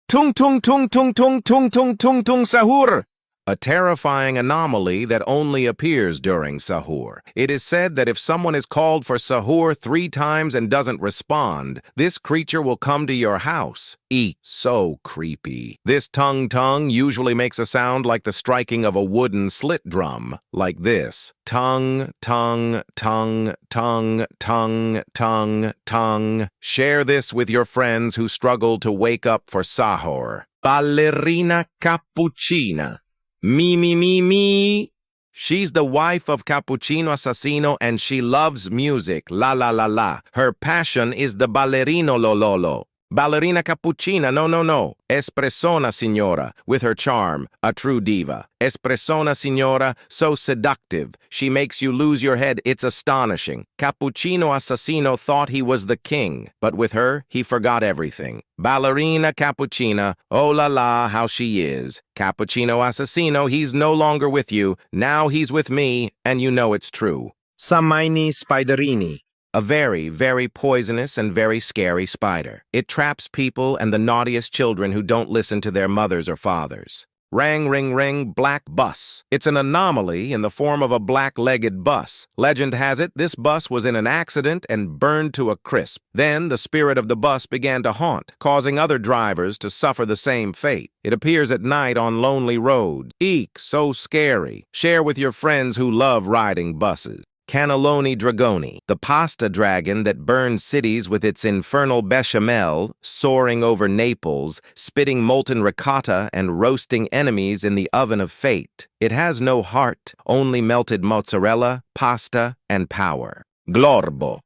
Tung tung tung tung tung tung tung tung tung Sahur! A terrifying anomaly that only appears during Sahur. It is said that if someone is called for Sahur 3 times and doesn't respond, this creature will come to your house. Eek, so creepy. This tung usually makes a sound like the striking of a wooden slit drum, like this. Tung, tung, tung, tung, tung, tung, tung. Share this with your friends who struggle to wake up for Sahur. Ballerina Capuccina. Me. She's the wife of Cappuccino Assassin and she loves music, la la la la. Her passion is the ballerino lololo. Ballerina Capuccina, no. Espressona signora, with her charm, a true diva. Espressona signora, so seductive. She makes you lose your head, it's astonishing. Cappuccino Assassino thought he was the king, but with her, he forgot everything. Ballerina Capuccina, oh la la, how she is. Cappuccino Assassino, he's no longer with you, now he's with me, and you know it's true. Spiderini. A very, very poisonous and very scary spider. It traps people and the naughtiest children who don't listen to their mothers or fathers. Ring, black bus. It's an anomaly in the form of a black-legged bus. Legend has it, this bus was in an accident and burned to a crisp. Then the spirit of the bus began to haunt, causing other drivers to suffer the same fate. It appears at night on lonely roads. Eek, so scary. Share with your friends who love riding buses. Canaloney Dragon, the pasta dragon that burns cities with its infernal bechamel, soaring over Naples, spitting molten ricotta and roasting enemies in the oven of fate. It has no heart, only melted mozzarella, pasta, and power. Glorbo,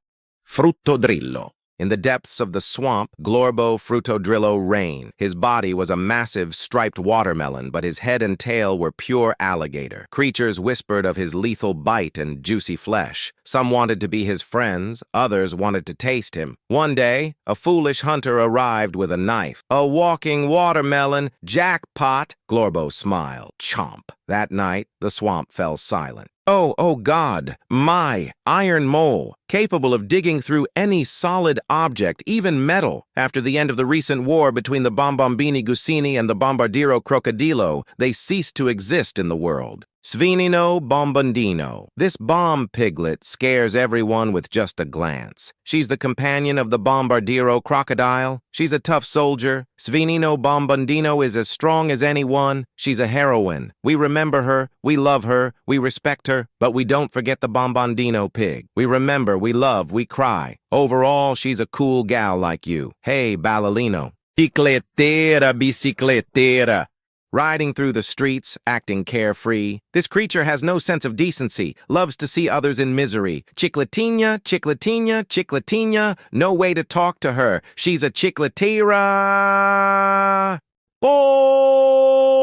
fruttodrillo. In the depths of the swamp, Glorbo fruttodrillo reigned. His body was a massive striped watermelon, but his head and tail were pure alligator. Creatures whispered of his lethal bite and juicy flesh. Some wanted to be his friends, others wanted to taste him. One day, a foolish hunter arrived with a knife. A walking watermelon, jackpot! Glorbo smiled. Chomp. That night, the swamp fell silent. Oh God, my iron mole, capable of digging through any solid object, even metal. After the end of the recent war between the Bombambini Guccini and the Bombardiro Crocodilo, they ceased to exist in the world. Svinino Bombandino. This bomb piglet scares everyone with just a glance. She's the companion of the Bombardiro crocodile. She's a tough soldier. Svinino Bombandino is as strong as anyone. She's a heroine. We remember her, we love her, we respect her, but we don't forget the Bombandino pig. We remember, we love, we cry. Overall, she's a cool gal like you. Hey, ballerino. Bicicletera. Riding through the streets, acting carefree. This creature has no sense of decency, loves to see others in misery. Chicletina, no way to talk to her. She's a chicletera. Bot!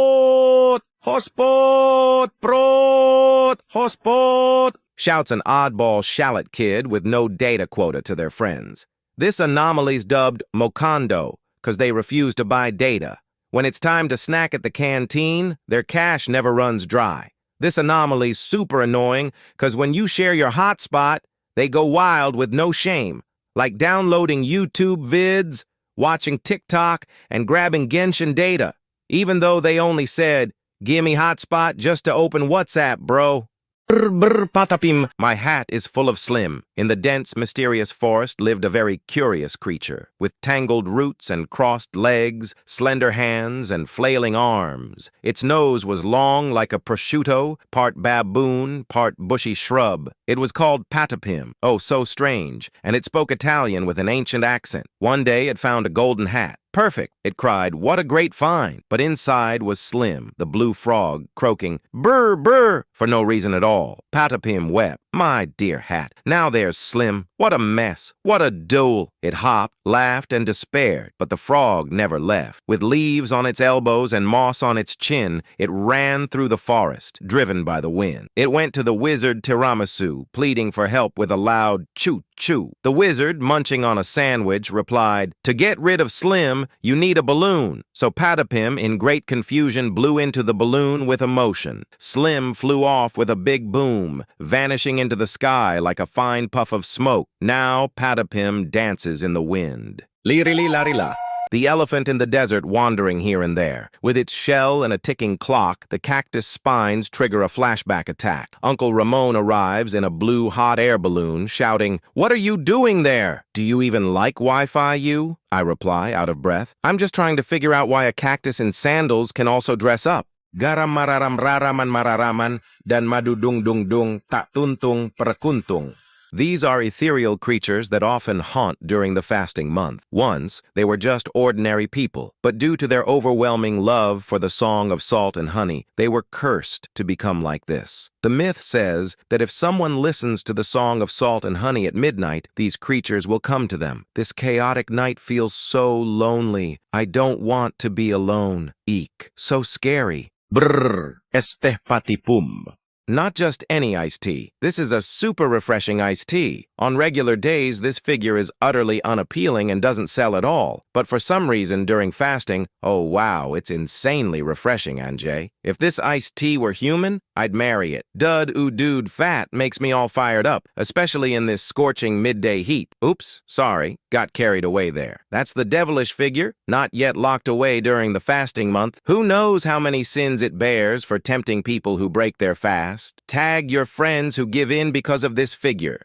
Hospot! Brot! Hospot! Shouts an oddball shallot kid with no data quota to their friends. This anomaly's dubbed Mocondo, because they refuse to buy data. When it's time to snack at the canteen, their cash never runs dry. This anomaly's super annoying because when you share your hotspot, they go wild with no shame, like downloading YouTube vids, watching TikTok, and grabbing Genshin data, even though they only said, "Gimme hotspot just to open WhatsApp, bro." Brr, Patipim. My hat is full of Slim. In the dense, mysterious forest lived a very curious creature, with tangled roots and crossed legs, slender hands, and flailing arms. Its nose was long like a prosciutto, part baboon, part bushy shrub. It was called Patipim, oh so strange, and it spoke Italian with an ancient accent. One day it found a golden hat. Perfect, it cried, what a great find. But inside was Slim, the blue frog, croaking, brr, for no reason at all. Patipim wept. My dear hat, now there's Slim. What a mess, what a duel. It hopped, laughed, and despaired, but the frog never left. With leaves on its elbows and moss on its chin, it ran through the forest, driven by the wind. It went to the wizard Tiramisu, pleading for help with a loud choo-choo. The wizard, munching on a sandwich, replied, to get rid of Slim, you need a balloon. So Patipim, in great confusion, blew into the balloon with emotion. Slim flew off with a big boom, vanishing into the sky like a fine puff of smoke. Now Patipim dances in the wind. Liri-li-lari-la. The elephant in the desert wandering here and there. With its shell and a ticking clock, the cactus spines trigger a flashback attack. Uncle Ramon arrives in a blue hot air balloon, shouting, "What are you doing there? Do you even like Wi-Fi, you?" I reply, out of breath. "I'm just trying to figure out why a cactus in sandals can also dress up." Garam mararam raraman mararaman dan madudung dung dung tak tuntung perkuntung. These are ethereal creatures that often haunt during the fasting month. Once, they were just ordinary people, but due to their overwhelming love for the song of salt and honey, they were cursed to become like this. The myth says that if someone listens to the song of salt and honey at midnight, these creatures will come to them. This chaotic night feels so lonely. I don't want to be alone. Eek. So scary. Brrr. Este Patipim. Not just any iced tea. This is a super refreshing iced tea. On regular days, this figure is utterly unappealing and doesn't sell at all. But for some reason, during fasting, oh wow, it's insanely refreshing, Anjay. If this iced tea were human, I'd marry it. Dude fat makes me all fired up, especially in this scorching midday heat. Oops, sorry, got carried away there. That's the devilish figure, not yet locked away during the fasting month. Who knows how many sins it bears for tempting people who break their fast? Tag your friends who give in because of this figure.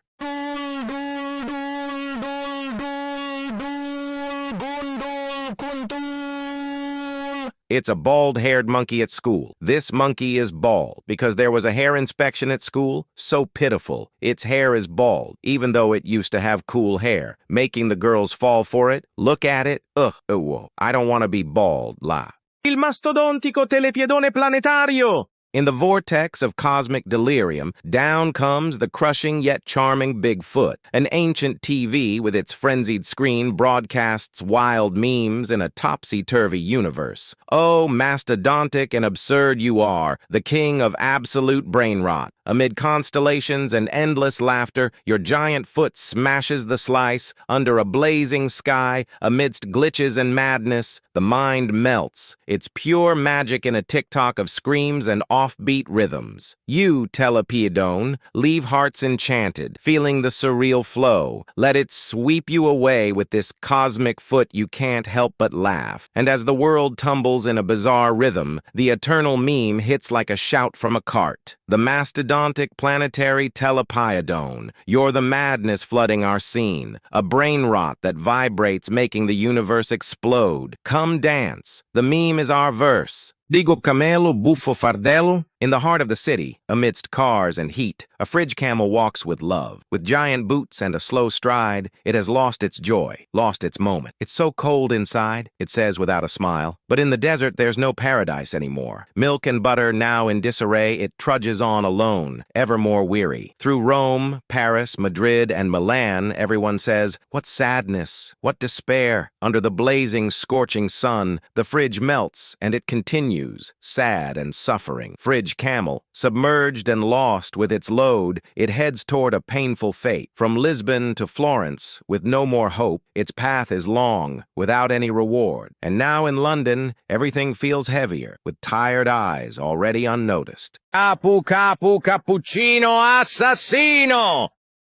It's a bald-haired monkey at school. This monkey is bald because there was a hair inspection at school. So pitiful. Its hair is bald, even though it used to have cool hair, making the girls fall for it. Look at it. Ugh. Oh, I don't want to be bald, la. Il mastodontico telepiedone planetario! In the vortex of cosmic delirium, down comes the crushing yet charming Bigfoot. An ancient TV with its frenzied screen broadcasts wild memes in a topsy-turvy universe. Oh, mastodontic and absurd you are, the king of absolute brainrot. Amid constellations and endless laughter, your giant foot smashes the slice. Under a blazing sky, amidst glitches and madness, the mind melts. It's pure magic in a TikTok of screams and offbeat rhythms. You, telepiedone, leave hearts enchanted, feeling the surreal flow. Let it sweep you away with this cosmic foot you can't help but laugh. And as the world tumbles in a bizarre rhythm, the eternal meme hits like a shout from a cart. The mastodontic planetary telepiedone. You're the madness flooding our scene. A brain rot that vibrates, making the universe explode. Come dance. The meme is our verse. Digo camelo, buffo fardello. In the heart of the city, amidst cars and heat, a fridge camel walks with love. With giant boots and a slow stride, it has lost its joy, lost its moment. It's so cold inside, it says without a smile. But in the desert, there's no paradise anymore. Milk and butter now in disarray, it trudges on alone, ever more weary. Through Rome, Paris, Madrid, and Milan, everyone says, what sadness, what despair. Under the blazing, scorching sun, the fridge melts, and it continues, sad and suffering. Fridge camel, submerged and lost with its load, it heads toward a painful fate. From Lisbon to Florence, with no more hope, its path is long, without any reward. And now in London, everything feels heavier, with tired eyes already unnoticed. Cappuccino Assassino!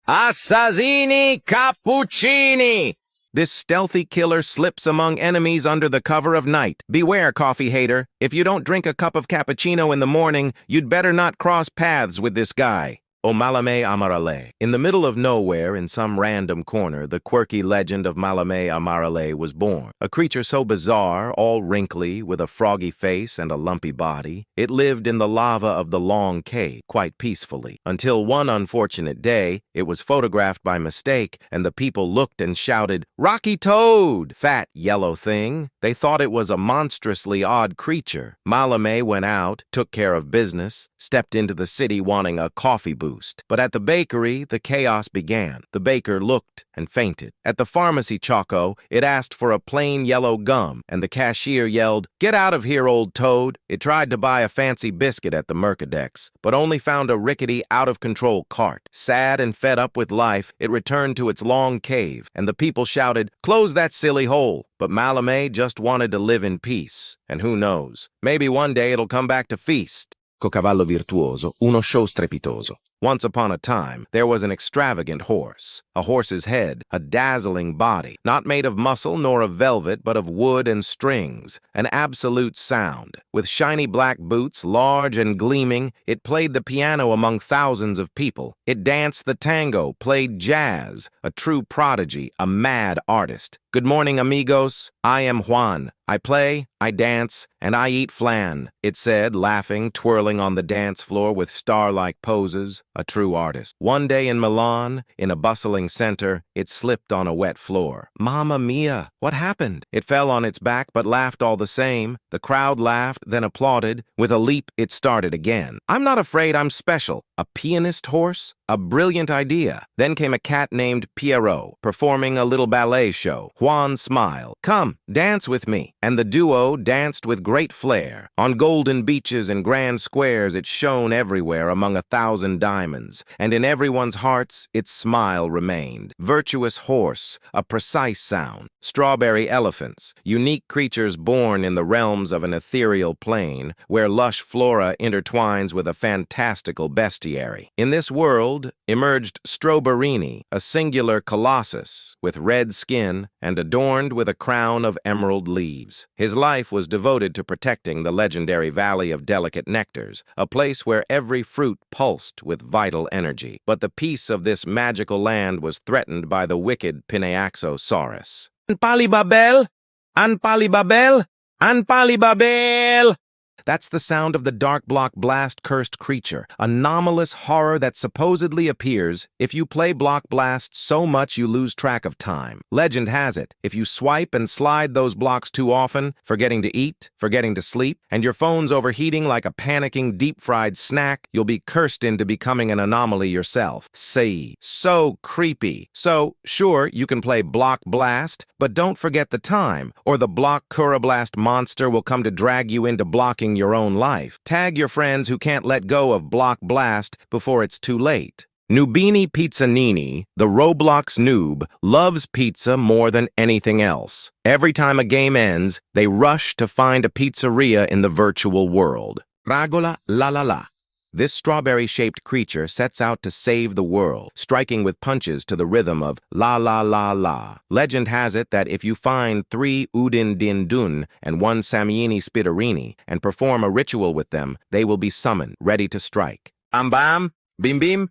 Assassini Cappuccini! This stealthy killer slips among enemies under the cover of night. Beware, coffee hater. If you don't drink a cup of cappuccino in the morning, you'd better not cross paths with this guy. O Malame Amarale. In the middle of nowhere, in some random corner, the quirky legend of Malame Amarale was born. A creature so bizarre, all wrinkly, with a froggy face and a lumpy body. It lived in the lava of the long cave, quite peacefully. Until one unfortunate day, it was photographed by mistake, and the people looked and shouted, "Rocky Toad! Fat yellow thing!" They thought it was a monstrously odd creature. Malame went out, took care of business, stepped into the city wanting a coffee booth. But at the bakery, the chaos began. The baker looked and fainted. At the pharmacy Choco, it asked for a plain yellow gum, and the cashier yelled, "Get out of here, old toad." It tried to buy a fancy biscuit at the Mercadex, but only found a rickety, out-of-control cart. Sad and fed up with life, it returned to its long cave, and the people shouted, "Close that silly hole." But Malame just wanted to live in peace. And who knows, maybe one day it'll come back to feast. Cavallo virtuoso, uno show strepitoso. Once upon a time, there was an extravagant horse. A horse's head, a dazzling body, not made of muscle nor of velvet, but of wood and strings, an absolute sound. With shiny black boots, large and gleaming, it played the piano among thousands of people. It danced the tango, played jazz, a true prodigy, a mad artist. Good morning, amigos. I am Juan. I play, I dance, and I eat flan, it said, laughing, twirling on the dance floor with star-like poses, a true artist. One day in Milan, in a bustling center, it slipped on a wet floor. Mamma mia, what happened? It fell on its back but laughed all the same. The crowd laughed, then applauded. With a leap, it started again. I'm not afraid I'm special. A pianist horse? A brilliant idea. Then came a cat named Pierrot, performing a little ballet show. Juan smiled. Come, dance with me. And the duo danced with great flair. On golden beaches and grand squares it shone everywhere among 1,000 diamonds, and in everyone's hearts its smile remained. Virtuous horse, a precise sound. Strawberry elephants, unique creatures born in the realms of an ethereal plane, where lush flora intertwines with a fantastical bestiary. In this world emerged Stroberini, a singular colossus, with red skin and adorned with a crown of emerald leaves. His life was devoted to protecting the legendary Valley of Delicate Nectars, a place where every fruit pulsed with vital energy. But the peace of this magical land was threatened by the wicked Pineaxosaurus. Palibel! Palibel! Palibel! That's the sound of the dark block blast cursed creature, anomalous horror that supposedly appears if you play block blast so much you lose track of time. Legend has it, if you swipe and slide those blocks too often, forgetting to eat, forgetting to sleep, and your phone's overheating like a panicking deep-fried snack, you'll be cursed into becoming an anomaly yourself. See, so creepy. So, sure, you can play block blast, but don't forget the time, or the block Curablast monster will come to drag you into blocking your own life. Tag your friends who can't let go of block blast before it's too late. Nubini Pizzaini, the Roblox noob, loves pizza more than anything else. Every time a game ends, they rush to find a pizzeria in the virtual world. Ragola la la la. This strawberry-shaped creature sets out to save the world, striking with punches to the rhythm of la la la la. Legend has it that if you find 3 Udin Din Dun and 1 Samiini Spiderini and perform a ritual with them, they will be summoned, ready to strike. Bam bam, bim bim,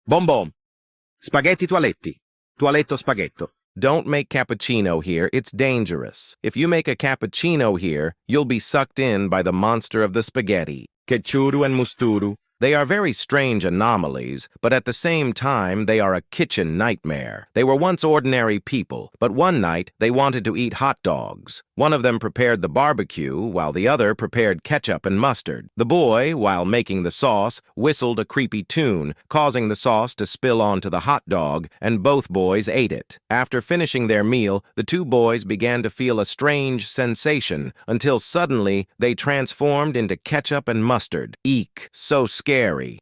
bom bom. Spaghetti toaletti, toaletto spaghetto. Don't make cappuccino here, it's dangerous. If you make a cappuccino here, you'll be sucked in by the monster of the spaghetti. Kechuru and musturu. They are very strange anomalies, but at the same time they are a kitchen nightmare. They were once ordinary people, but one night they wanted to eat hot dogs. One of them prepared the barbecue, while the other prepared ketchup and mustard. The boy, while making the sauce, whistled a creepy tune, causing the sauce to spill onto the hot dog, and both boys ate it. After finishing their meal, the 2 boys began to feel a strange sensation, until suddenly they transformed into ketchup and mustard. Eek, so scary.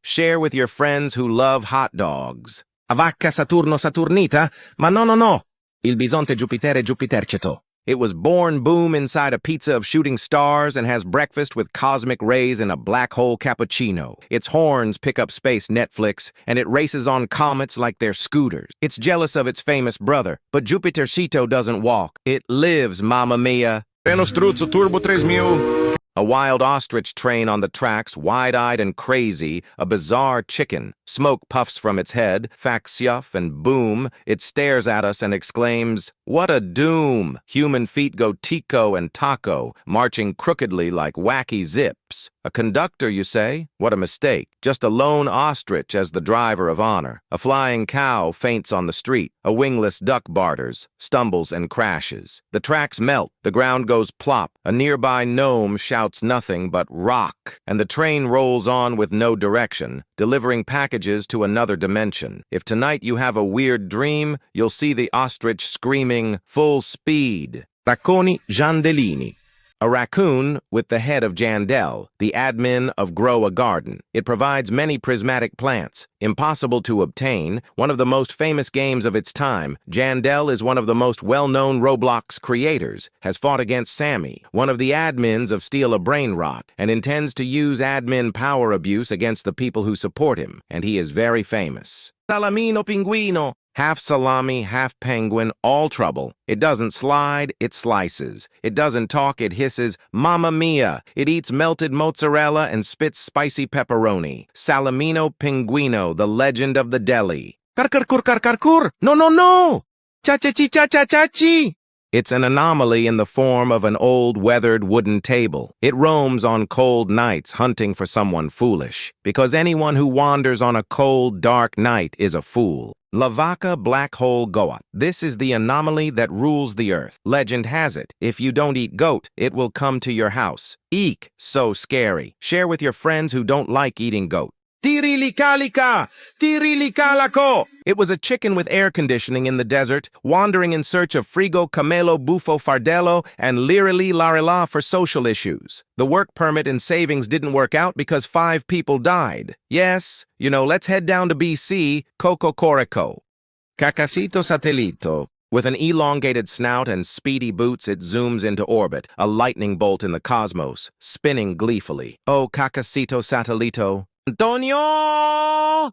Share with your friends who love hot dogs. A vacca Saturno Saturnita? Ma no. Il bisonte Jupitere Jupiterceto. It was born boom inside a pizza of shooting stars and has breakfast with cosmic rays in a black hole cappuccino. Its horns pick up space Netflix, and it races on comets like they're scooters. It's jealous of its famous brother, but Jupitercito doesn't walk. It lives, mamma mia. Reno Struzzo Turbo 3000. A wild ostrich train on the tracks, wide-eyed and crazy, a bizarre chicken. Smoke puffs from its head, fax-yuff, and boom, it stares at us and exclaims, "What a doom!" Human feet go tico and taco, marching crookedly like wacky zips. A conductor, you say? What a mistake. Just a lone ostrich as the driver of honor. A flying cow faints on the street. A wingless duck barters, stumbles and crashes. The tracks melt. The ground goes plop. A nearby gnome shouts nothing but rock. And the train rolls on with no direction, delivering packages to another dimension. If tonight you have a weird dream, you'll see the ostrich screaming, "Full speed!" Raccoon Jandelini. A raccoon with the head of Jandel, the admin of Grow a Garden. It provides many prismatic plants. Impossible to obtain, one of the most famous games of its time, Jandel is one of the most well-known Roblox creators, has fought against Sammy, one of the admins of Steal a Brainrot, and intends to use admin power abuse against the people who support him, and he is very famous. Salamino Penguino. Half salami, half penguin, all trouble. It doesn't slide, it slices. It doesn't talk, it hisses, Mamma Mia! It eats melted mozzarella and spits spicy pepperoni. Salamino Penguino, the legend of the deli. Karkarkur! No, no, no! Cha-cha-chi-cha-cha-cha-chi! It's an anomaly in the form of an old, weathered wooden table. It roams on cold nights hunting for someone foolish, because anyone who wanders on a cold, dark night is a fool. Lavaca Black Hole Goat. This is the anomaly that rules the earth. Legend has it, if you don't eat goat, it will come to your house. Eek, so scary. Share with your friends who don't like eating goat. Tirili-kalika! Tirili-kalako! It was a chicken with air conditioning in the desert, wandering in search of frigo camelo bufo fardello and lirili larila for social issues. The work permit and savings didn't work out because 5 people died. Yes, let's head down to BC, Coco Corico. Cacasito Satellito. With an elongated snout and speedy boots, it zooms into orbit, a lightning bolt in the cosmos, spinning gleefully. Oh, Cacasito Satellito. Antonio!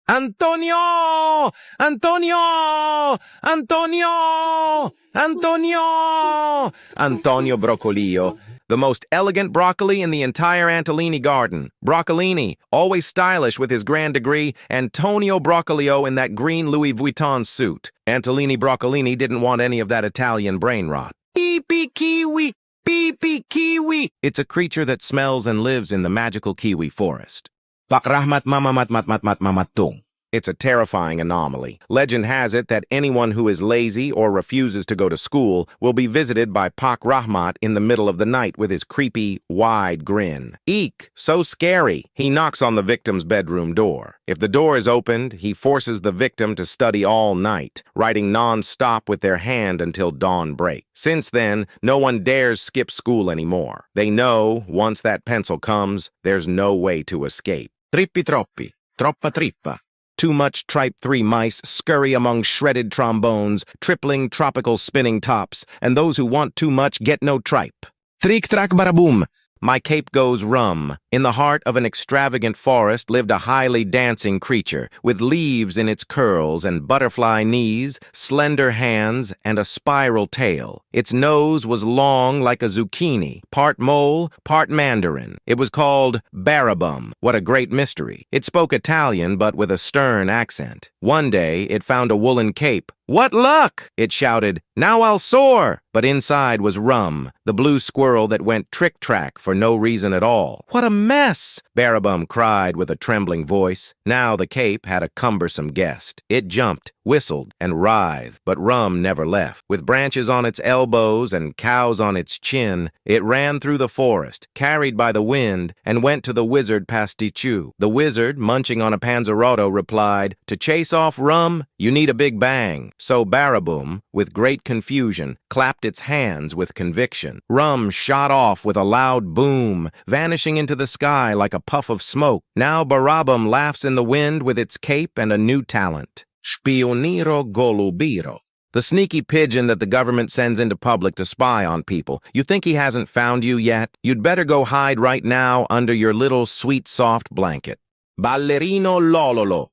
Antonio! Antonio! Antonio! Antonio! Antonio Broccolio, the most elegant broccoli in the entire Antolini garden. Broccolini, always stylish with his grand degree, Antonio Broccolio in that green Louis Vuitton suit. Antolini Broccolini didn't want any of that Italian brain rot. Pee-pee Kiwi! Pee-pee Kiwi! It's a creature that smells and lives in the magical Kiwi forest. Pakrahmat mamamat matmat mamatung. It's a terrifying anomaly. Legend has it that anyone who is lazy or refuses to go to school will be visited by Pak Rahmat in the middle of the night with his creepy, wide grin. Eek! So scary! He knocks on the victim's bedroom door. If the door is opened, he forces the victim to study all night, writing non-stop with their hand until dawn break. Since then, no one dares skip school anymore. They know, once that pencil comes, there's no way to escape. Trippi troppi. Troppa trippa. Too much tripe 3 mice scurry among shredded trombones, tripling tropical spinning tops, and those who want too much get no tripe. Trick-track barabum. My cape goes rum. In the heart of an extravagant forest lived a highly dancing creature, with leaves in its curls and butterfly knees, slender hands, and a spiral tail. Its nose was long like a zucchini, part mole, part mandarin. It was called Barabum. What a great mystery. It spoke Italian, but with a stern accent. One day, it found a woolen cape. What luck! It shouted, now I'll soar! But inside was rum, the blue squirrel that went trick-track for no reason at all. What a mess! Barabum cried with a trembling voice. Now the cape had a cumbersome guest. It jumped, whistled, and writhed, but rum never left. With branches on its elbows and cows on its chin, it ran through the forest, carried by the wind, and went to the wizard Pasticcio. The wizard, munching on a panzerotto, replied, to chase off rum, you need a big bang. So Barabum, with great confusion, clapped its hands with conviction. Rum shot off with a loud boom, vanishing into the sky like a puff of smoke. Now Barabum laughs in the wind with its cape and a new talent. Spioniro Golubiro. The sneaky pigeon that the government sends into public to spy on people. You think he hasn't found you yet? You'd better go hide right now under your little sweet soft blanket. Ballerino Lololo.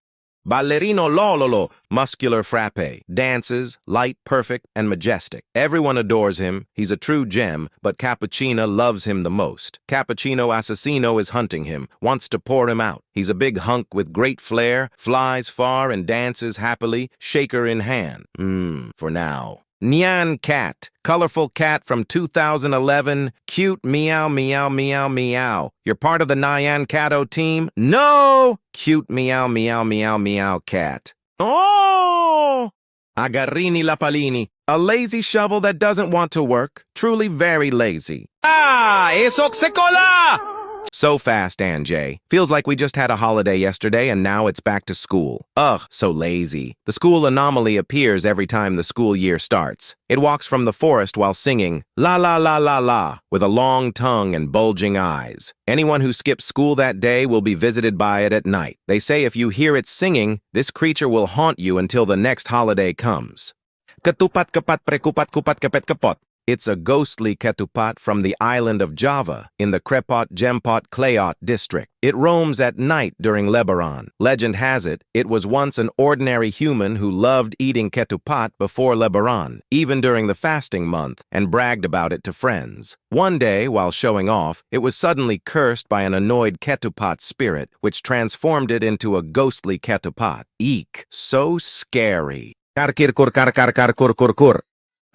Ballerino Lololo, muscular frappe, dances, light, perfect, and majestic. Everyone adores him. He's a true gem, but Cappuccina loves him the most. Cappuccino Assassin is hunting him, wants to pour him out. He's a big hunk with great flair, flies far and dances happily, shaker in hand. For now. Nan Cat, colorful cat from 2011, cute meow meow meow meow. You're part of the Nyan Cato team? No! Cute meow meow meow meow cat. Oh! Agarrini Lapalini, a lazy shovel that doesn't want to work, truly very lazy. Ah! Esok sekola! So fast, Anjay. Feels like we just had a holiday yesterday and now it's back to school. Ugh, so lazy. The school anomaly appears every time the school year starts. It walks from the forest while singing, la la la la la, with a long tongue and bulging eyes. Anyone who skips school that day will be visited by it at night. They say if you hear it singing, this creature will haunt you until the next holiday comes. Ketupat kepat prekupat kupat kepet kepot. It's a ghostly ketupat from the island of Java in the Krepot Gempot Clayot district. It roams at night during Lebaran. Legend has it, it was once an ordinary human who loved eating ketupat before Lebaran, even during the fasting month, and bragged about it to friends. One day, while showing off, it was suddenly cursed by an annoyed ketupat spirit, which transformed it into a ghostly ketupat. Eek, so scary. Karkirkur karkarkarkurkurkur.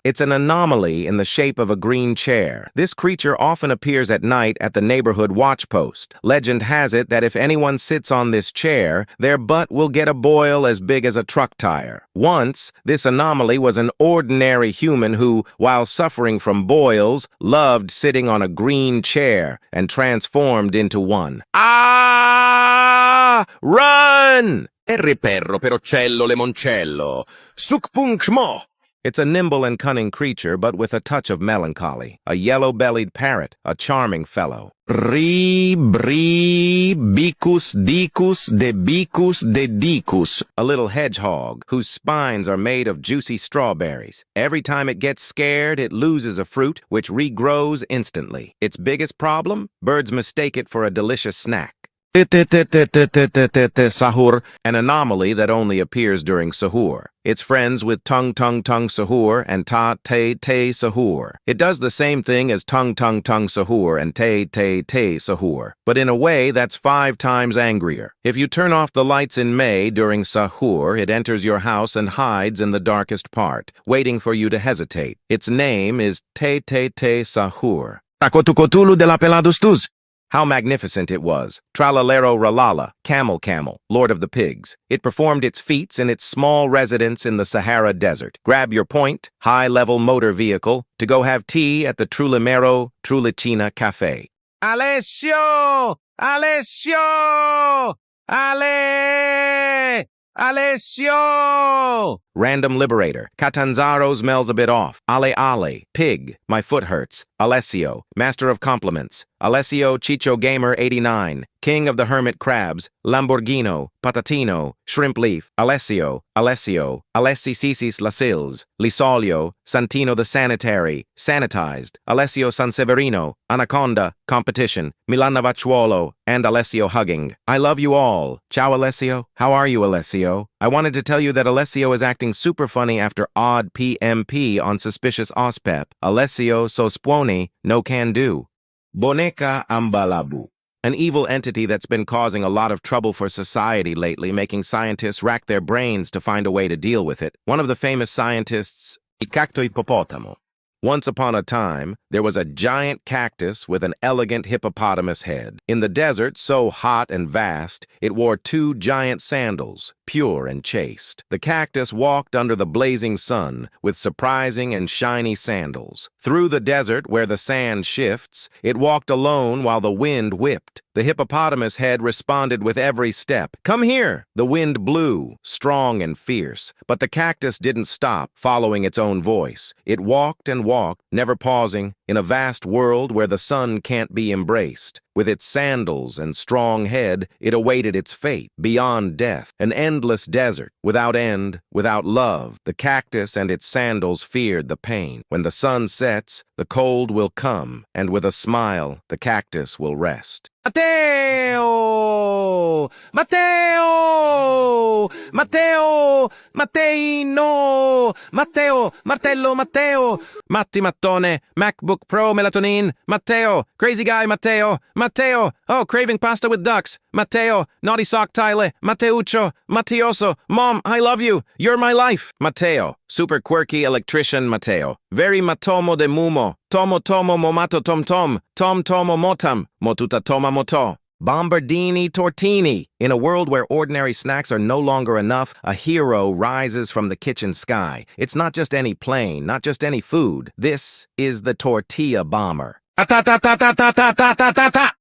It's an anomaly in the shape of a green chair. This creature often appears at night at the neighborhood watch post. Legend has it that if anyone sits on this chair, their butt will get a boil as big as a truck tire. Once, this anomaly was an ordinary human who, while suffering from boils, loved sitting on a green chair and transformed into one. Ah! Run! Perro peroccello lemoncello. Sukpungshmo! It's a nimble and cunning creature, but with a touch of melancholy. A yellow-bellied parrot, a charming fellow. Bri, bicus, dicus, de bicus, de dicus. A little hedgehog, whose spines are made of juicy strawberries. Every time it gets scared, it loses a fruit, which regrows instantly. Its biggest problem? Birds mistake it for a delicious snack. Sahur, an anomaly that only appears during Sahur. It's friends with tongue Sahur and te Sahur. It does the same thing as tongue Sahur and te Sahur, but in a way that's 5 times angrier. If you turn off the lights in May during Sahur, it enters your house and hides in the darkest part, waiting for you to hesitate. Its name is te Sahur. Takotukotulu de la peladustus. How magnificent it was. Tralalero ralala, camel, lord of the pigs. It performed its feats in its small residence in the Sahara Desert. Grab your point, high-level motor vehicle, to go have tea at the Trulimero Trulicina Cafe. Allesio! Allesio! Allesio! Random liberator. Catanzaro smells a bit off. Ale, pig. My foot hurts. Allesio, master of compliments. Allesio Chicho Gamer 89, king of the hermit crabs. Lamborghino, Patatino, shrimp leaf. Allesio, Alessi Cicis Lasils. Lisolio, Santino the sanitary, sanitized. Allesio Sanseverino, Anaconda, competition. Milana Vachuolo, and Allesio hugging. I love you all. Ciao, Allesio. How are you, Allesio? I wanted to tell you that Allesio is acting super funny after odd PMP on suspicious OSPEP. Allesio so spuoni, no can do. Bonka Ambalabu. An evil entity that's been causing a lot of trouble for society lately, making scientists rack their brains to find a way to deal with it. One of the famous scientists, Cacto Hippopotamo. Once upon a time, there was a giant cactus with an elegant hippopotamus head. In the desert, so hot and vast, it wore 2 giant sandals, pure and chaste. The cactus walked under the blazing sun with surprising and shiny sandals. Through the desert, where the sand shifts, it walked alone while the wind whipped. The hippopotamus head responded with every step. Come here! The wind blew, strong and fierce. But the cactus didn't stop, following its own voice. It walked and walked, never pausing, in a vast world where the sun can't be embraced. With its sandals and strong head, it awaited its fate, beyond death, an endless desert, without end, without love. The cactus and its sandals feared the pain. When the sun sets, the cold will come, and with a smile, the cactus will rest. Mateo! Mateo! Mateo! Mateino! Mateo! Martello Mateo! Matti Mattone! MacBook Pro Melatonin! Mateo! Crazy guy Mateo! Mateo! Oh, craving pasta with ducks! Mateo! Naughty sock Tile! Mateuccio! Matioso! Mom, I love you! You're my life! Mateo! Super quirky electrician Mateo. Very matomo de mumo. Tomo momato tom tomo motam. Motuta toma moto. Bombardini tortini. In a world where ordinary snacks are no longer enough, a hero rises from the kitchen sky. It's not just any plane, not just any food. This is the Tortilla Bomber. Ta ta ta ta ta ta ta ta ta ta.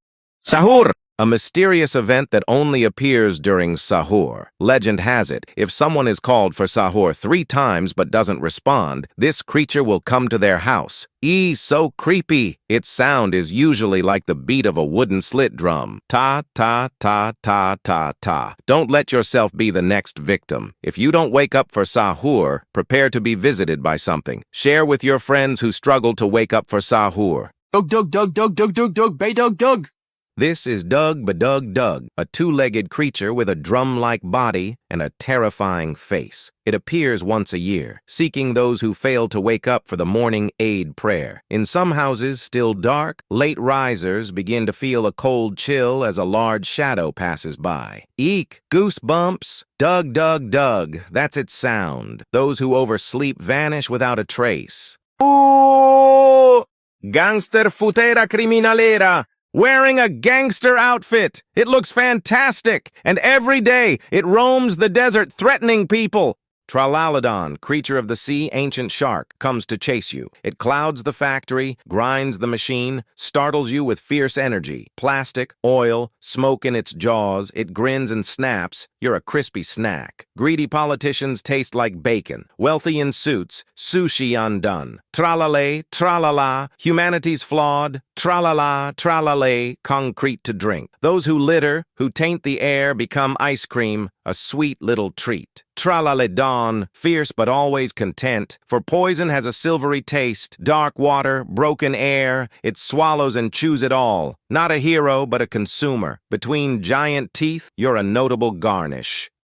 Sahur! A mysterious event that only appears during Sahur. Legend has it, if someone is called for Sahur 3 times but doesn't respond, this creature will come to their house. So creepy! Its sound is usually like the beat of a wooden slit drum. Ta, ta, ta, ta, ta, ta. Don't let yourself be the next victim. If you don't wake up for Sahur, prepare to be visited by something. Share with your friends who struggle to wake up for Sahur. Bay Doug. This is Doug Badug Doug, a 2-legged creature with a drum-like body and a terrifying face. It appears once a year, seeking those who fail to wake up for the morning aid prayer. In some houses, still dark, late risers begin to feel a cold chill as a large shadow passes by. Eek! Goosebumps! Doug, Doug, Doug. That's its sound. Those who oversleep vanish without a trace. Ooh! Gangster Futera criminalera! Wearing a gangster outfit. It looks fantastic, and every day it roams the desert threatening people. Tralalodon, creature of the sea, ancient shark, comes to chase you. It clouds the factory, grinds the machine, startles you with fierce energy. Plastic, oil, smoke in its jaws, it grins and snaps. You're a crispy snack. Greedy politicians taste like bacon. Wealthy in suits, sushi undone. Tralale, tralala, humanity's flawed. Tralala, tralale, concrete to drink. Those who litter, who taint the air, become ice cream, a sweet little treat. Tralaledon, fierce but always content, for poison has a silvery taste, dark water, broken air, it swallows and chews it all. Not a hero, but a consumer. Between giant teeth, you're a notable garnish.